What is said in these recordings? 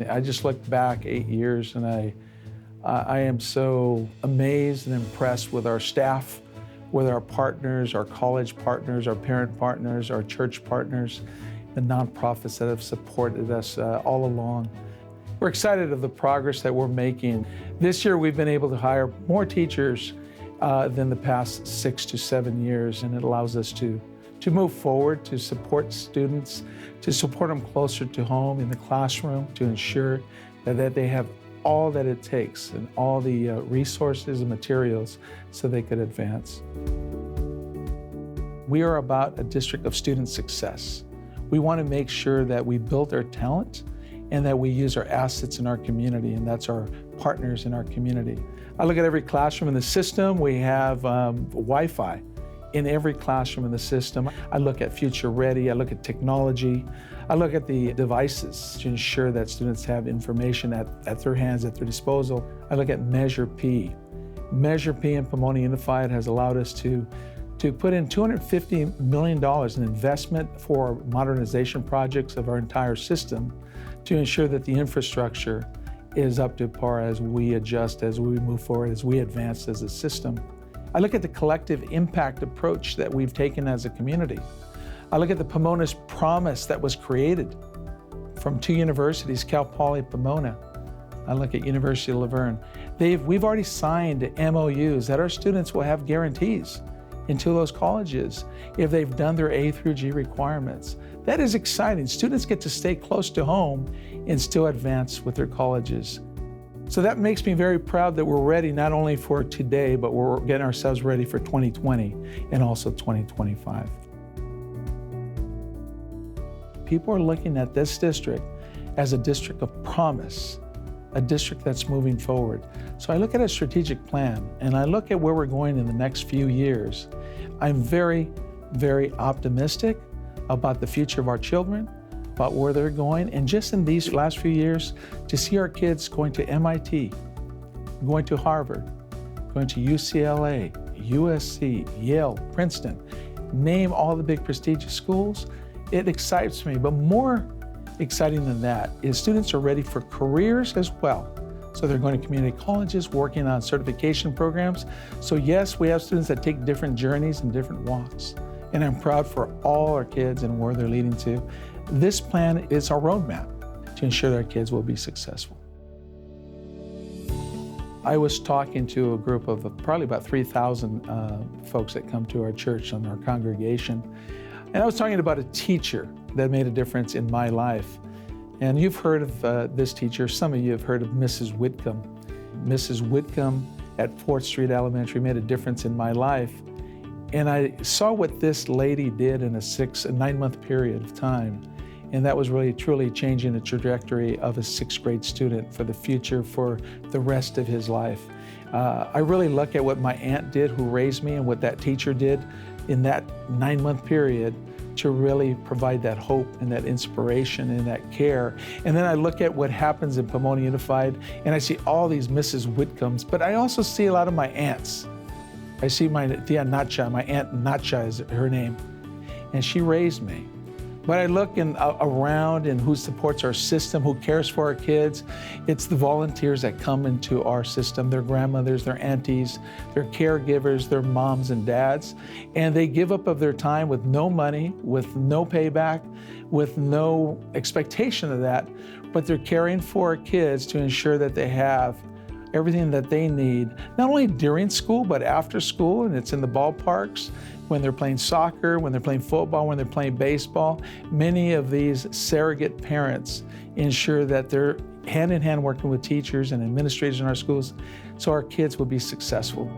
I just look back 8 years and I am so amazed and impressed with our staff, with our partners, our college partners, our parent partners, our church partners, the nonprofits that have supported us all along. We're excited of the progress that we're making. This year we've been able to hire more teachers than the past 6 to 7 years, and it allows us to move forward, to support students, to support them closer to home in the classroom, to ensure that they have all that it takes and all the resources and materials so they could advance. We are about a district of student success. We want to make sure that we build our talent and that we use our assets in our community, and that's our partners in our community. I look at every classroom in the system. We have Wi-Fi in every classroom in the system. I look at Future Ready, I look at technology, I look at the devices to ensure that students have information at their hands, at their disposal. I look at Measure P. Measure P in Pomona Unified has allowed us to put in $250 million in investment for modernization projects of our entire system to ensure that the infrastructure is up to par as we adjust, as we move forward, as we advance as a system. I look at the collective impact approach that we've taken as a community. I look at the Pomona's Promise that was created from 2 universities, Cal Poly Pomona. I look at University of La Verne. We've already signed MOUs that our students will have guarantees into those colleges if they've done their A through G requirements. That is exciting. Students get to stay close to home and still advance with their colleges. So that makes me very proud that we're ready not only for today, but we're getting ourselves ready for 2020 and also 2025. People are looking at this district as a district of promise, a district that's moving forward. So I look at a strategic plan and I look at where we're going in the next few years. I'm very, very optimistic about the future of our children, about where they're going. And just in these last few years, to see our kids going to MIT, going to Harvard, going to UCLA, USC, Yale, Princeton, name all the big prestigious schools, it excites me. But more exciting than that is students are ready for careers as well. So they're going to community colleges, working on certification programs. So yes, we have students that take different journeys and different walks. And I'm proud for all our kids and where they're leading to. This plan is our roadmap to ensure that our kids will be successful. I was talking to a group of probably about 3,000 folks that come to our church on our congregation. And I was talking about a teacher that made a difference in my life. And you've heard of this teacher. Some of you have heard of Mrs. Whitcomb. Mrs. Whitcomb at 4th Street Elementary made a difference in my life. And I saw what this lady did in a 9-month period of time. And that was really truly changing the trajectory of a 6th grade student for the future, for the rest of his life. I really look at what my aunt did who raised me and what that teacher did in that 9-month period to really provide that hope and that inspiration and that care. And then I look at what happens in Pomona Unified and I see all these Mrs. Whitcombs, but I also see a lot of my aunts. I see my Tia Nacha, my Aunt Nacha is her name, and she raised me. But I look around and who supports our system, who cares for our kids. It's the volunteers that come into our system, their grandmothers, their aunties, their caregivers, their moms and dads. And they give up of their time with no money, with no payback, with no expectation of that. But they're caring for our kids to ensure that they have everything that they need, not only during school, but after school, and it's in the ballparks, when they're playing soccer, when they're playing football, when they're playing baseball. Many of these surrogate parents ensure that they're hand in hand working with teachers and administrators in our schools so our kids will be successful.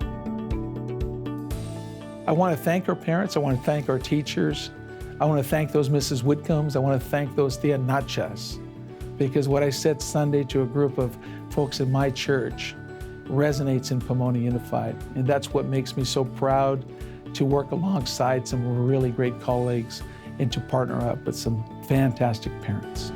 I want to thank our parents, I want to thank our teachers, I want to thank those Mrs. Whitcombs, I want to thank those Tia Nachas, because what I said Sunday to a group of folks in my church resonates in Pomona Unified. And that's what makes me so proud to work alongside some really great colleagues and to partner up with some fantastic parents.